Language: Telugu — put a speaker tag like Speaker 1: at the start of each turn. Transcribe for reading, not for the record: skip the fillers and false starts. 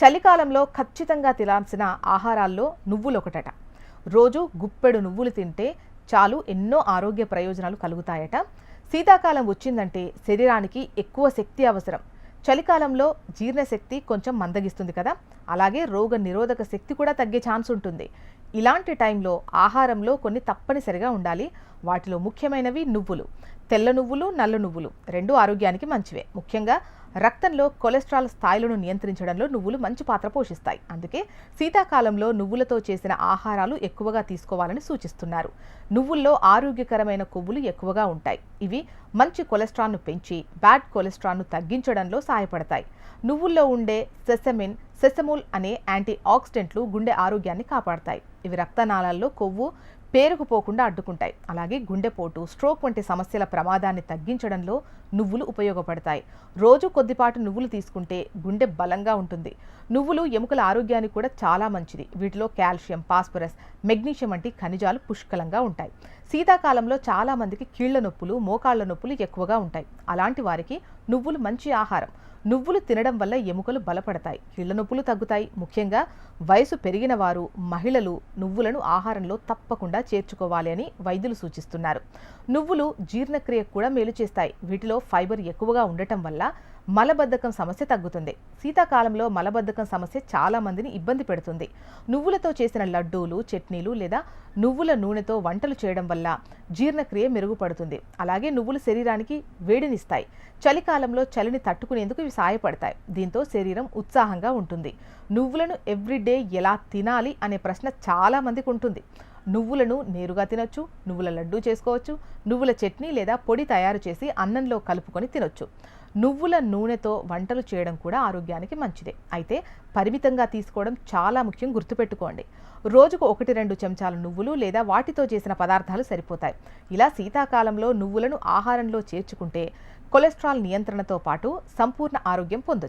Speaker 1: చలికాలంలో ఖచ్చితంగా తినాల్సిన ఆహారాల్లో నువ్వులు ఒకటట. రోజు గుప్పెడు నువ్వులు తింటే చాలు ఎన్నో ఆరోగ్య ప్రయోజనాలు కలుగుతాయట. శీతాకాలం వచ్చిందంటే శరీరానికి ఎక్కువ శక్తి అవసరం. చలికాలంలో జీర్ణశక్తి కొంచెం మందగిస్తుంది కదా, అలాగే రోగ నిరోధక శక్తి కూడా తగ్గే ఛాన్స్ ఉంటుంది. ఇలాంటి టైంలో ఆహారంలో కొన్ని తప్పనిసరిగా ఉండాలి. వాటిలో ముఖ్యమైనవి నువ్వులు. తెల్ల నువ్వులు, నల్ల నువ్వులు రెండు ఆరోగ్యానికి మంచివే. ముఖ్యంగా రక్తంలో కొలెస్ట్రాల్ స్థాయిలను నియంత్రించడంలో నువ్వులు మంచి పాత్ర పోషిస్తాయి. అందుకే శీతాకాలంలో నువ్వులతో చేసిన ఆహారాలు ఎక్కువగా తీసుకోవాలని సూచిస్తున్నారు. నువ్వుల్లో ఆరోగ్యకరమైన కొవ్వులు ఎక్కువగా ఉంటాయి. ఇవి మంచి కొలెస్ట్రాల్ను పెంచి బ్యాడ్ కొలెస్ట్రాల్ను తగ్గించడంలో సహాయపడతాయి. నువ్వుల్లో ఉండే సెసమోల్ అనే యాంటీ ఆక్సిడెంట్లు గుండె ఆరోగ్యాన్ని కాపాడతాయి. ఇవి రక్తనాళాల్లో కొవ్వు పేరుకుపోకుండా అడ్డుకుంటాయి. అలాగే గుండెపోటు, స్ట్రోక్ వంటి సమస్యల ప్రమాదాన్ని తగ్గించడంలో నువ్వులు ఉపయోగపడతాయి. రోజు కొద్దిపాటు నువ్వులు తీసుకుంటే గుండె బలంగా ఉంటుంది. నువ్వులు ఎముకల ఆరోగ్యానికి కూడా చాలా మంచిది. వీటిలో కాల్షియం, ఫాస్ఫరస్, మెగ్నీషియం వంటి ఖనిజాలు పుష్కలంగా ఉంటాయి. శీతాకాలంలో చాలా మందికి కీళ్ల నొప్పులు, మోకాళ్ల నొప్పులు ఎక్కువగా ఉంటాయి. అలాంటి వారికి నువ్వులు మంచి ఆహారం. నువ్వులు తినడం వల్ల ఎముకలు బలపడతాయి, కీళ్ల నొప్పులు తగ్గుతాయి. ముఖ్యంగా వయసు పెరిగిన వారు, మహిళలు నువ్వులను ఆహారంలో తప్పకుండా చేర్చుకోవాలి అని వైద్యులు సూచిస్తున్నారు. నువ్వులు జీర్ణక్రియకు కూడా మేలు చేస్తాయి. వీటిలో ఫైబర్ ఎక్కువగా ఉండటం వల్ల మలబద్ధకం సమస్య తగ్గుతుంది. శీతాకాలంలో మలబద్ధకం సమస్య చాలా మందిని ఇబ్బంది పెడుతుంది. నువ్వులతో చేసిన లడ్డూలు, చట్నీలు లేదా నువ్వుల నూనెతో వంటలు చేయడం వల్ల జీర్ణక్రియ మెరుగుపడుతుంది. అలాగే నువ్వులు శరీరానికి వేడినిస్తాయి. చలికాలంలో చలిని తట్టుకునేందుకు ఇవి సహాయపడతాయి. దీంతో శరీరం ఉత్సాహంగా ఉంటుంది. నువ్వులను ఎవ్రీడే ఎలా తినాలి అనే ప్రశ్న చాలా మందికి ఉంటుంది. నువ్వులను నేరుగా తినొచ్చు, నువ్వుల లడ్డూ చేసుకోవచ్చు, నువ్వుల చట్నీ లేదా పొడి తయారు చేసి అన్నంలో కలుపుకొని తినొచ్చు. నువ్వుల నూనెతో వంటలు చేయడం కూడా ఆరోగ్యానికి మంచిదే. అయితే పరిమితంగా తీసుకోవడం చాలా ముఖ్యం, గుర్తుపెట్టుకోండి. రోజుకు 1-2 చెంచాల నువ్వులు లేదా వాటితో చేసిన పదార్థాలు సరిపోతాయి. ఇలా శీతాకాలంలో నువ్వులను ఆహారంలో చేర్చుకుంటే కొలెస్ట్రాల్ నియంత్రణతో పాటు సంపూర్ణ ఆరోగ్యం పొందొచ్చు.